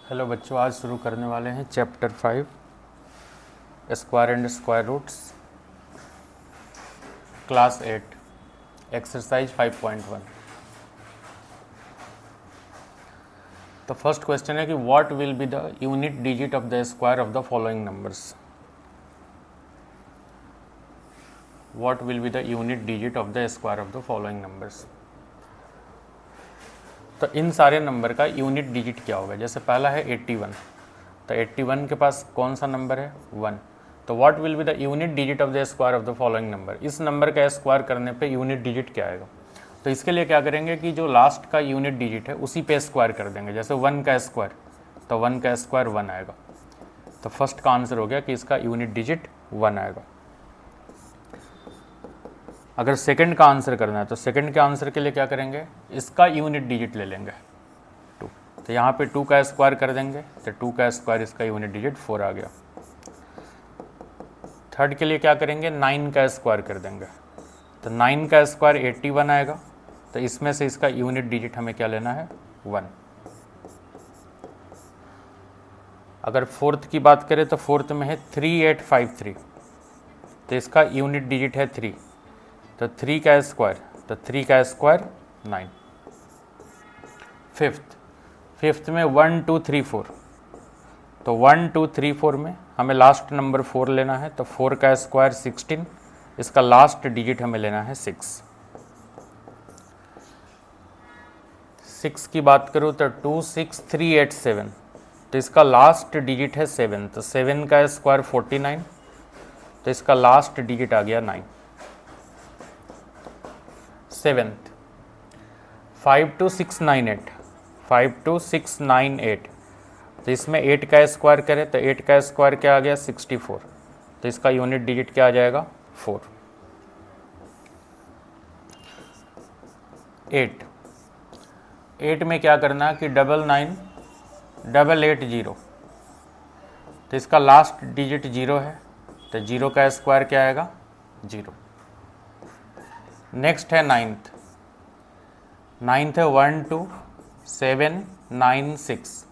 Hello बच्चों, आज शुरू करने वाले हैं chapter 5 square and square roots, class 8 exercise 5.1। तो फर्स्ट क्वेश्चन है कि what will be the unit digit of the square of the following numbers. What will be the unit digit of the square of the following numbers. तो इन सारे number का unit digit क्या होगा। जैसे पहला है 81, तो 81 के पास कौन सा नंबर है 1। तो what will be the unit digit of the square of the following number. इस नंबर का स्क्वायर करने पे यूनिट डिजिट क्या आएगा। तो इसके लिए क्या करेंगे कि जो लास्ट का यूनिट डिजिट है उसी पे स्क्वायर कर देंगे। जैसे 1 का स्क्वायर, तो 1 का स्क्वायर 1 आएगा। तो फर्स्ट का आंसर हो गया कि इसका यूनिट डिजिट 1 आएगा। अगर सेकंड का आंसर करना है तो सेकंड के आंसर के लिए क्या करेंगे, इसका यूनिट डिजिट ले लेंगे 2। तो यहाँ पे 2 का स्क्वायर कर देंगे, तो 2 का स्क्वायर इसका यूनिट डिजिट 4 आ गया। थर्ड के लिए क्या करेंगे, 9 का स्क्वायर कर देंगे, तो 9 का स्क्वायर 81 आएगा। तो इसमें से इसका यूनिट डिजिट हमें क्या लेना है 1। अगर फोर्थ की बात करें तो फोर्थ में है 3853, तो इसका यूनिट डिजिट है 3। तो 3 का स्क्वायर, तो 3 का स्क्वायर 9। फिफ्थ में 1 2 3 4, तो 1 2 3 4 में हमें लास्ट नंबर 4 लेना है। तो 4 का स्क्वायर 16, इसका लास्ट डिजिट हमें लेना है 6। 6 की बात करूँ तो 26387, तो इसका लास्ट डिजिट है 7। तो 7 का स्क्वायर 49, तो इसका लास्ट डिजिट आ गया 9। सेवेंथ 52698, 52698, तो इसमें 8 का स्क्वायर करें तो 8 का स्क्वायर क्या आ गया 64। तो इसका यूनिट डिजिट क्या आ जाएगा 4। 8 में क्या करना है कि 99880, तो इसका लास्ट डिजिट 0 है। तो 0 का स्क्वायर क्या आएगा 0। नेक्स्ट है नाइन्थ है 12796,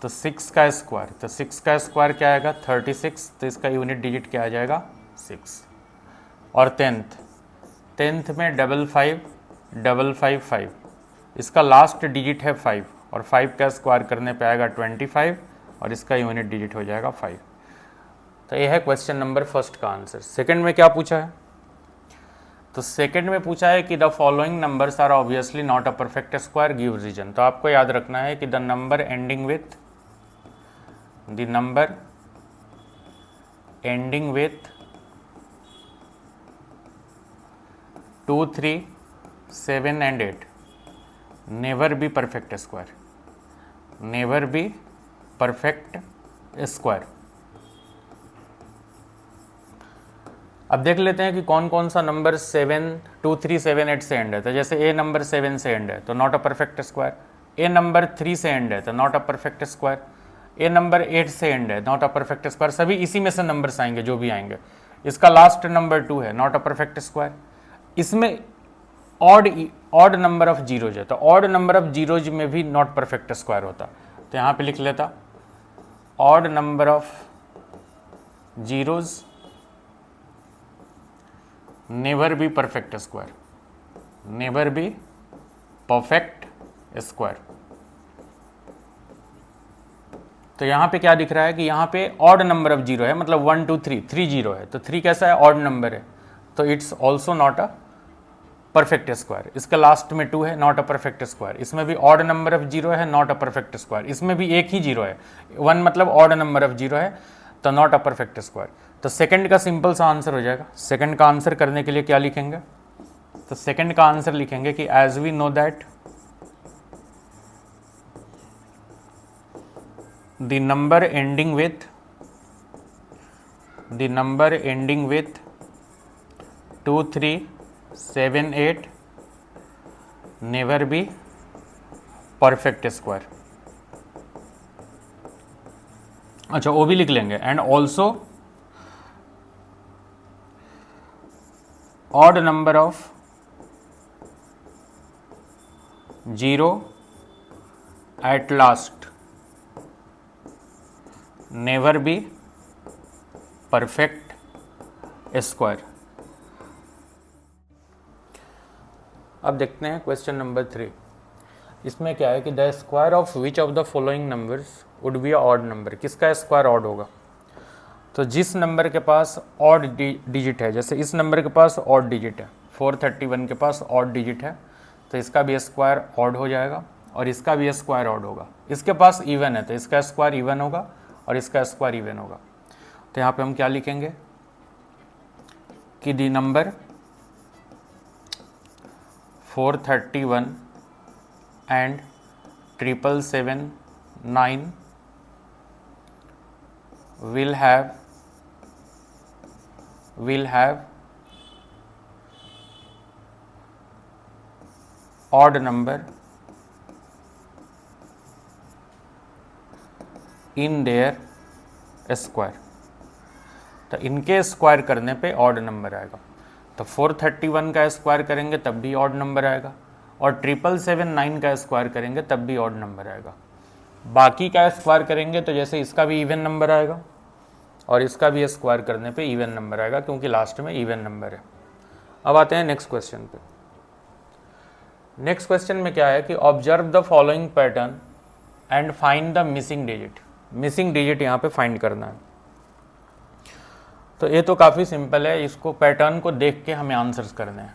तो 6 का स्क्वायर, तो 6 का स्क्वायर क्या आएगा 36। तो इसका यूनिट डिजिट क्या आ जाएगा 6। और टेंथ में 55555, इसका लास्ट डिजिट है 5, और 5 का स्क्वायर करने पे आएगा 25, और इसका यूनिट डिजिट हो जाएगा 5। तो यह है क्वेश्चन नंबर फर्स्ट का आंसर। सेकंड में क्या पूछा है, तो सेकंड में पूछा है कि the following numbers are obviously not a perfect square, give reason. तो आपको याद रखना है कि the number ending with 2 3 7 and 8 never be perfect square, never be perfect square. अब देख लेते हैं कि कौन कौन सा नंबर 7 2 3 7 8 से एंड है। तो जैसे ए नंबर 7 से एंड है तो not a perfect square. A number 3 से एंड है तो not a perfect square. A number 8 से एंड है नॉट अ परफेक्ट स्क्वायर। सभी इसी में से नंबर्स आएंगे जो भी आएंगे। इसका लास्ट नंबर 2 है, नॉट अ परफेक्ट स्क्वायर। इसमें ऑड नंबर ऑफ जीरोज है, तो ऑड नंबर ऑफ जीरोज में भी नॉट परफेक्ट स्क्वायर होता। तो यहाँ पे लिख लेता odd number of zeros never be perfect square, never be perfect square. तो यहाँ पे क्या दिख रहा है कि यहाँ पे ऑड नंबर ऑफ जीरो है, मतलब 1 2 3 3 जीरो है। तो 3 कैसा है, ऑड नंबर है, तो it's also not a perfect square. इसका लास्ट में 2 है, नॉट अ परफेक्ट स्क्वायर। इसमें भी ऑड नंबर ऑफ जीरो है, नॉट अ परफेक्ट स्क्वायर। इसमें भी एक ही जीरो है, 1 मतलब ऑड नंबर ऑफ जीरो है, तो नॉट अ परफेक्ट स्क्वायर। तो सेकंड का सिंपल सा आंसर हो जाएगा। सेकंड का आंसर करने के लिए क्या लिखेंगे, तो सेकंड का आंसर लिखेंगे कि as we know that the number ending with 2 3 7 8 never be perfect square. अच्छा, वो भी लिख लेंगे। And also odd number of zero at last never be perfect square। अब देखते हैं क्वेश्चन नंबर 3। इसमें क्या है कि the square of which of the following numbers would be a odd number, किसका स्क्वायर ऑड होगा। तो जिस नंबर के पास ऑड डिजिट है, जैसे इस नंबर के पास ऑड डिजिट है, 431 के पास ऑड डिजिट है, तो इसका भी स्क्वायर ऑड हो जाएगा और इसका भी स्क्वायर ऑड होगा। इसके पास इवन है तो इसका स्क्वायर इवन होगा और इसका स्क्वायर इवन होगा। तो यहाँ पे हम क्या लिखेंगे कि the number 431 and 777 will have odd number in their square। तो इनके स्क्वायर करने पे ऑड नंबर आएगा। तो 431 का स्क्वायर करेंगे तब भी ऑड नंबर आएगा और 777 का स्क्वायर करेंगे तब भी ऑड नंबर आएगा। बाकी का स्क्वायर करेंगे तो जैसे इसका भी इवन नंबर आएगा और इसका भी स्क्वायर करने पे इवन नंबर आएगा, क्योंकि लास्ट में इवन नंबर है। अब आते हैं नेक्स्ट क्वेश्चन पे। नेक्स्ट क्वेश्चन में क्या है कि observe the following pattern and find the missing digit. Missing digit यहाँ पे फाइंड करना है। तो ये तो काफ़ी सिंपल है, इसको पैटर्न को देख के हमें आंसर्स करने हैं।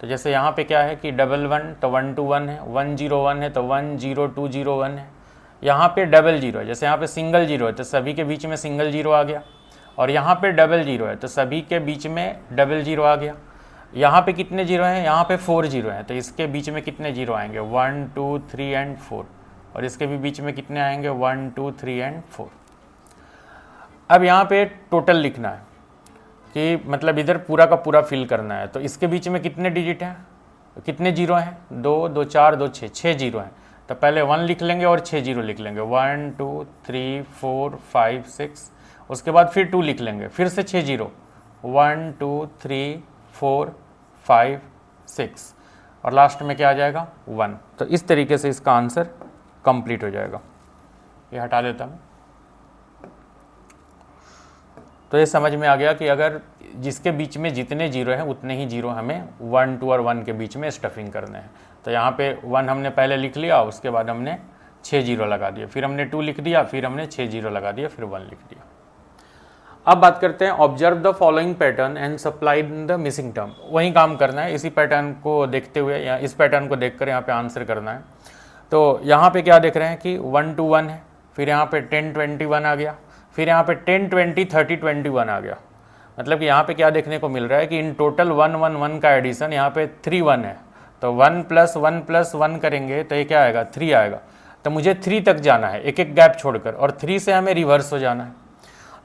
तो जैसे यहाँ पे क्या है कि 11 तो 121 है, 101 है तो 10201 है, यहाँ पे 00 है, जैसे यहाँ पे सिंगल जीरो है तो सभी के बीच में सिंगल जीरो आ गया, और यहाँ पे 00 है तो सभी के बीच में 00 आ गया। यहाँ पे कितने जीरो हैं, यहाँ पे 4 जीरो हैं, तो इसके बीच में कितने जीरो आएंगे 1 2 3 एंड 4, और इसके भी बीच में कितने आएंगे 1 2 3 एंड 4। अब यहाँ पे टोटल लिखना है कि मतलब इधर पूरा का पूरा फिल करना है। तो इसके बीच में कितने डिजिट हैं, कितने जीरो हैं, 2 2 4 2 6, 6 जीरो हैं। तो पहले 1 लिख लेंगे और 6 जीरो लिख लेंगे, 1 2 3 4 5 6, उसके बाद फिर 2 लिख लेंगे, फिर से 6 जीरो, 1 2 3 4 5 6, और लास्ट में क्या आ जाएगा 1। तो इस तरीके से इसका आंसर कंप्लीट हो जाएगा। ये हटा देता हूँ। तो ये समझ में आ गया कि अगर जिसके बीच में जितने जीरो हैं उतने ही जीरो हमें 1 2 और 1 के बीच में स्टफिंग करने हैं। तो यहाँ पे 1 हमने पहले लिख लिया, उसके बाद हमने 6 जीरो लगा दिया, फिर हमने 2 लिख दिया, फिर हमने 6 जीरो लगा दिया, फिर 1 लिख दिया। अब बात करते हैं observe the following pattern and supply the missing term. वही काम करना है, इसी पैटर्न को देखते हुए या इस पैटर्न को देखकर यहाँ पे आंसर करना है। तो यहाँ पे क्या देख रहे हैं कि 1 2 1 है, फिर यहाँ पे 10 21 आ गया, फिर यहाँ पे 10 20 30 21 आ गया। मतलब कि यहाँ पे क्या देखने को मिल रहा है कि इन टोटल 1 1 1 का एडिशन यहाँ पे 3 1 है। तो 1 + 1 करेंगे तो ये क्या आएगा 3 आएगा। तो मुझे 3 तक जाना है एक एक गैप छोड़कर, और 3 से हमें रिवर्स हो जाना है।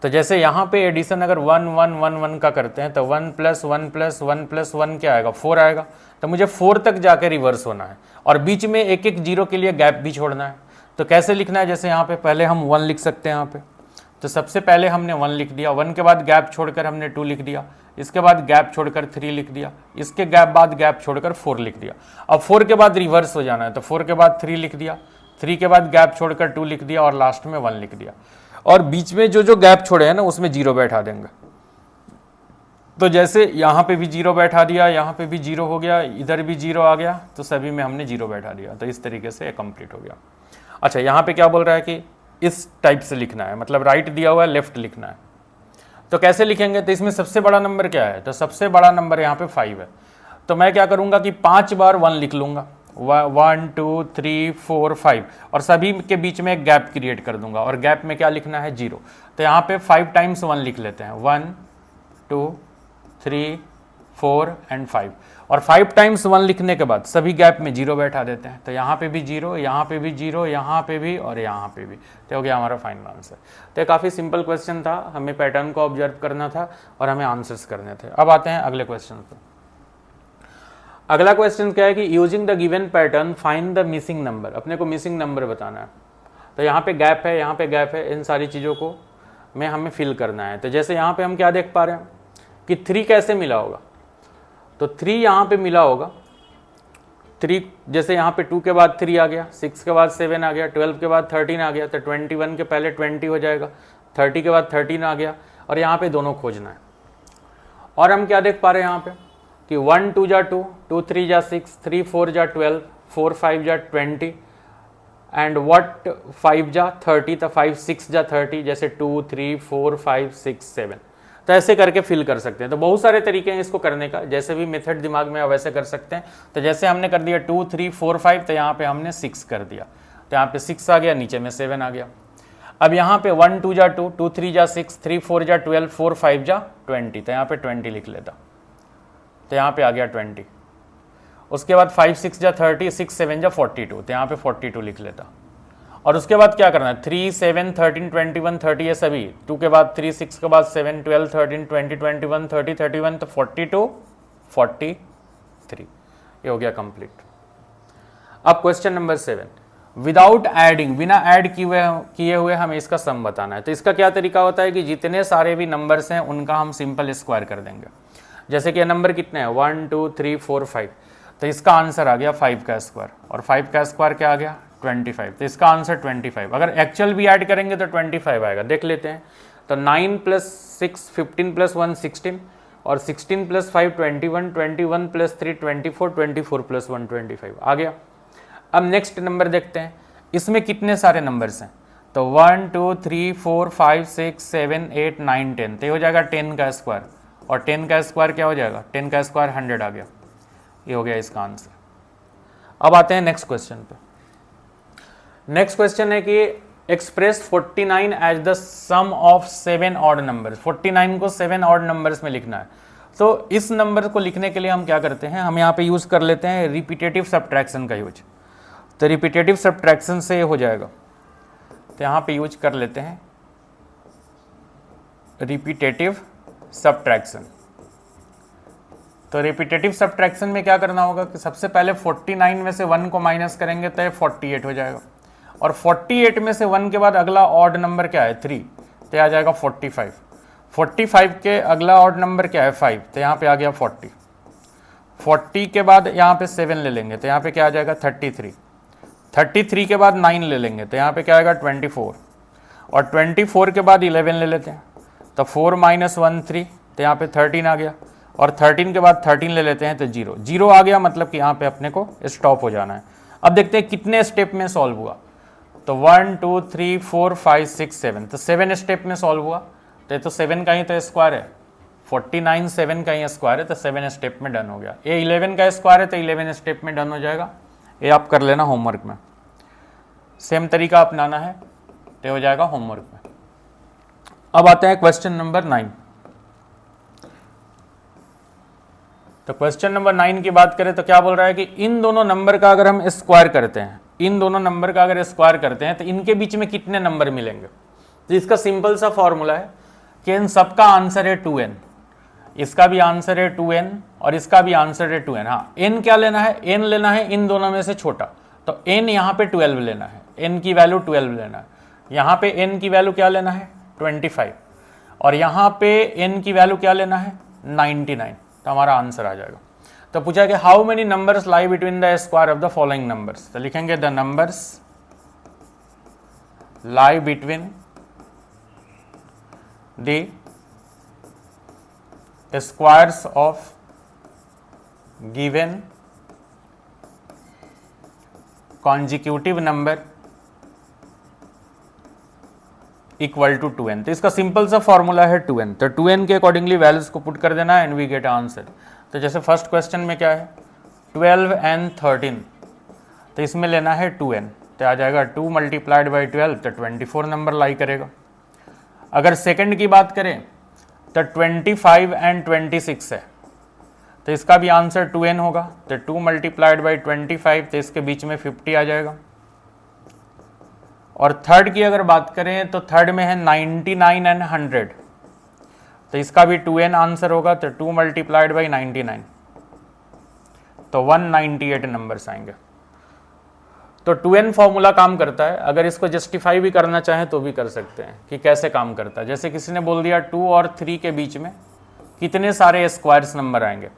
तो जैसे यहाँ पे एडिशन अगर 1 1 1 1 का करते हैं तो 1 + 1 + 1 + 1 क्या आएगा 4 आएगा। तो मुझे 4 तक जाके रिवर्स होना है और बीच में एक एक जीरो के लिए गैप भी छोड़ना है। तो कैसे लिखना है, जैसे यहाँ पे पहले हम 1 लिख सकते हैं यहाँ पे। तो सबसे पहले हमने 1 लिख दिया, 1 के बाद गैप छोड़कर हमने 2 लिख दिया, इसके बाद गैप छोड़कर 3 लिख दिया, इसके बाद गैप छोड़कर 4 लिख दिया। अब 4 के बाद रिवर्स हो जाना है, तो 4 के बाद 3 लिख दिया, 3 के बाद गैप छोड़कर 2 लिख दिया और लास्ट में 1 लिख दिया। और बीच में जो जो गैप छोड़े हैं ना उसमें जीरो बैठा देंगे। तो जैसे यहाँ पे भी जीरो बैठा दिया, यहाँ पे भी जीरो हो गया, इधर भी जीरो आ गया, तो सभी में हमने जीरो बैठा दिया। तो इस तरीके से कंप्लीट हो गया। अच्छा, यहाँ पे क्या बोल रहा है कि इस टाइप से लिखना है, मतलब राइट दिया हुआ है लेफ्ट लिखना है। तो कैसे लिखेंगे, तो इसमें सबसे बड़ा नंबर क्या है, तो सबसे बड़ा नंबर यहाँ पे 5 है। तो मैं क्या करूँगा कि 5 बार 1 लिख लूँगा, 1 2 3 4 5, और सभी के बीच में एक गैप क्रिएट कर दूंगा, और गैप में क्या लिखना है 0। तो यहाँ पे 5 टाइम्स 1 लिख लेते हैं, 1 2 3 4 एंड 5, और 5 टाइम्स 1 लिखने के बाद सभी गैप में 0 बैठा देते हैं। तो यहाँ पे भी 0, यहाँ पे भी 0, यहाँ पे भी और यहाँ पे भी। तो हो गया हमारा फाइनल आंसर। तो काफ़ी सिंपल क्वेश्चन था, हमें पैटर्न को ऑब्जर्व करना था और हमें आंसर्स करने थे। अब आते हैं अगले क्वेश्चन पर। अगला क्वेश्चन क्या है कि using the given pattern find the missing number. अपने को मिसिंग नंबर बताना है। तो यहाँ पे गैप है, यहाँ पे गैप है, इन सारी चीज़ों को में हमें फिल करना है। तो जैसे यहाँ पे हम क्या देख पा रहे हैं कि 3 कैसे मिला होगा, तो 3 यहाँ पे मिला होगा 3, जैसे यहाँ पे 2 के बाद 3 आ गया, 6 के बाद 7 आ गया, 12 के बाद 13 आ गया, तो 21 के पहले 20 हो जाएगा, 30 के बाद 13 आ गया, और यहाँ पे दोनों खोजना है। और हम क्या देख पा रहे हैं यहाँ पे कि 1 2 जा 2, 2 3 जा 6, 3 4 जा 12, 4 5 जा 20 एंड व्हाट 5 जा 30, तो 5 6 जा 30, जैसे 2 3 4 5 6 7, तो ऐसे करके फिल कर सकते हैं। तो बहुत सारे तरीके हैं इसको करने का, जैसे भी मेथड दिमाग में वैसे कर सकते हैं। तो जैसे हमने कर दिया 2 3 4 5, तो यहाँ पे हमने 6 कर दिया, तो यहाँ पे 6 आ गया, नीचे में 7 आ गया। अब यहाँ पे 1 2 जा 2, 2 3 जा 6, 3 4 जा 12, 4 5 जा 20, तो यहाँ पे 20 लिख लेता, तो यहाँ पे आ गया 20। उसके बाद 5 6 जा 30, 6 7 जा 42, तो यहाँ पे 42 लिख लेता। और उसके बाद क्या करना है, 3 7 13 21 30, ये सभी 2 के बाद 3, 6 के बाद 7 12 13 20 21 30 31, तो 42 43, ये हो गया कंप्लीट। अब क्वेश्चन नंबर 7, विदाउट एडिंग, बिना ऐड किए हुए हमें इसका सम बताना है। तो इसका क्या तरीका होता है कि जितने सारे भी नंबर्स हैं उनका हम सिंपल स्क्वायर कर देंगे। जैसे कि ये नंबर कितने हैं, 1 2 3 4 5, तो इसका आंसर आ गया 5 का स्क्वायर, और 5 का स्क्वायर क्या आ गया 25, तो इसका आंसर 25। अगर एक्चुअल भी ऐड करेंगे तो 25 आएगा, देख लेते हैं। तो 9 + 6 15 + 1 16, और 16 + 5 21, 21 + 3 24, 24 + 1 25 आ गया। अब नेक्स्ट नंबर देखते हैं, इसमें कितने सारे नंबर्स हैं। तो 1 2 3 4 5 6 7 8 9 10, तो ये हो जाएगा 10 का स्क्वायर, और 10 का स्क्वायर क्या हो जाएगा, 10 का स्क्वायर 100 आ गया, ये हो गया इसका आंसर। अब आते हैं नेक्स्ट क्वेश्चन पे। नेक्स्ट क्वेश्चन है कि express 49 as the sum of 7 odd numbers. 49 को 7 ऑड नंबर्स में लिखना है। तो इस नंबर को लिखने के लिए हम क्या करते हैं, हम यहाँ पे यूज कर लेते हैं रिपीटेटिव सब्ट्रैक्शन का यूज। तो रिपीटेटिव सब्ट्रैक्शन से हो जाएगा, तो यहाँ पे यूज कर लेते हैं रिपीटेटिव सब्ट्रैक्शन। तो रिपीटेटिव सब्ट्रैक्शन में क्या करना होगा कि सबसे पहले 49 में से 1 को माइनस करेंगे तो 48 हो जाएगा, और 48 में से 1 के बाद अगला ऑड नंबर क्या है 3, तो आ जाएगा 45। 45 के अगला ऑड नंबर क्या है 5, तो यहाँ पे आ गया 40। 40 के बाद यहाँ पे 7 ले लेंगे, तो यहाँ पे क्या आ जाएगा 33। 33 के बाद 9 ले लेंगे, तो यहाँ पे क्या आएगा 24, और 24 के बाद 11 ले लेते हैं, तो 4 - 1 3, तो यहाँ पे 13 आ गया, और 13 के बाद 13 ले लेते हैं तो 0 0 आ गया, मतलब कि यहाँ पे अपने को स्टॉप हो जाना है। अब देखते हैं कितने स्टेप में सॉल्व हुआ। तो 1 2 3 4 5 6 7, तो 7 स्टेप में सॉल्व हुआ, तो ये तो 7 का ही तो स्क्वायर है, 49 7 का ही स्क्वायर है, तो 7 स्टेप में डन हो गया। ये 11 का स्क्वायर है, तो 11 स्टेप में डन हो जाएगा। ये आप कर लेना होमवर्क में, सेम तरीका अपनाना है, तो हो जाएगा होमवर्क में। अब आते हैं क्वेश्चन नंबर 9। तो क्वेश्चन नंबर 9 की बात करें तो क्या बोल रहा है कि इन दोनों नंबर का अगर हम स्क्वायर करते हैं, इन दोनों नंबर का अगर स्क्वायर करते हैं तो इनके बीच में कितने नंबर मिलेंगे। तो इसका सिंपल सा फॉर्मूला है कि इन सबका आंसर है 2n, इसका भी आंसर है 2n, और इसका भी आंसर है 2n। हाँ, n क्या लेना है, n लेना है इन दोनों में से छोटा, तो n यहाँ पे 12 लेना है, n की वैल्यू 12 लेना है। यहाँ पे n की वैल्यू क्या लेना है 25, और यहाँ पे n की वैल्यू क्या लेना है 99, तो हमारा आंसर आ जाएगा। तो पूछा कि how many numbers lie between the square of the following numbers. तो लिखेंगे the numbers lie between the squares of given consecutive number equal to 2n। तो इसका सिंपल सा फॉर्मूला है 2n, तो 2n के अकॉर्डिंगली वैल्यूज को पुट कर देना है एंड वी गेट आंसर। तो जैसे फर्स्ट क्वेश्चन में क्या है 12 and 13, तो इसमें लेना है 2n, तो आ जाएगा 2 × 12, तो 24 नंबर लाई करेगा। अगर सेकंड की बात करें तो 25 and 26 है, तो इसका भी आंसर 2n होगा, तो 2 × 25, तो इसके बीच में 50 आ जाएगा। और थर्ड की अगर बात करें तो थर्ड में है 99 and 100, तो इसका भी 2n आंसर होगा, तो 2 × 99, तो 198 नंबर्स आएंगे। तो 2n फॉर्मूला काम करता है। अगर इसको जस्टिफाई भी करना चाहें तो भी कर सकते हैं कि कैसे काम करता है। जैसे किसी ने बोल दिया 2 और 3 के बीच में कितने सारे स्क्वायर्स नंबर आएंगे,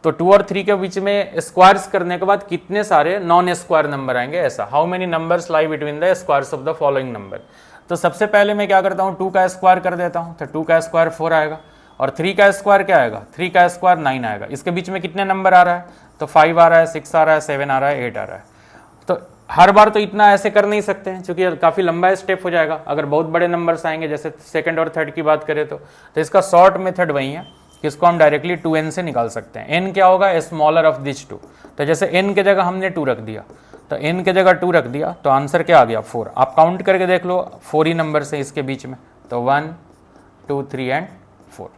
तो 2 और 3 के बीच में स्क्वायर्स करने के बाद कितने सारे नॉन स्क्वायर नंबर आएंगे, ऐसा। How many numbers lie between the squares of the following number. तो सबसे पहले मैं क्या करता हूँ, 2 का स्क्वायर कर देता हूँ, तो 2 का स्क्वायर 4 आएगा, और 3 का स्क्वायर क्या आएगा, 3 का स्क्वायर 9 आएगा। इसके बीच में कितने नंबर आ रहा है, तो 5 आ रहा है, 6 आ रहा है, 7 आ रहा है, 8 आ रहा है। तो हर बार तो इतना ऐसे कर नहीं सकते हैं, क्योंकि काफ़ी लंबा स्टेप हो जाएगा। अगर बहुत बड़े नंबर्स आएंगे, जैसे सेकंड और थर्ड की बात करें तो इसका शॉर्ट मेथड वही है कि इसको हम डायरेक्टली 2n से निकाल सकते हैं। n क्या होगा, स्मॉलर ऑफ दिस 2। तो जैसे n के जगह हमने 2 रख दिया, तो n के जगह 2 रख दिया, तो आंसर क्या आ गया, 4। आप काउंट करके देख लो, 4 ही नंबर से इसके बीच में, तो 1 2 3 एंड 4।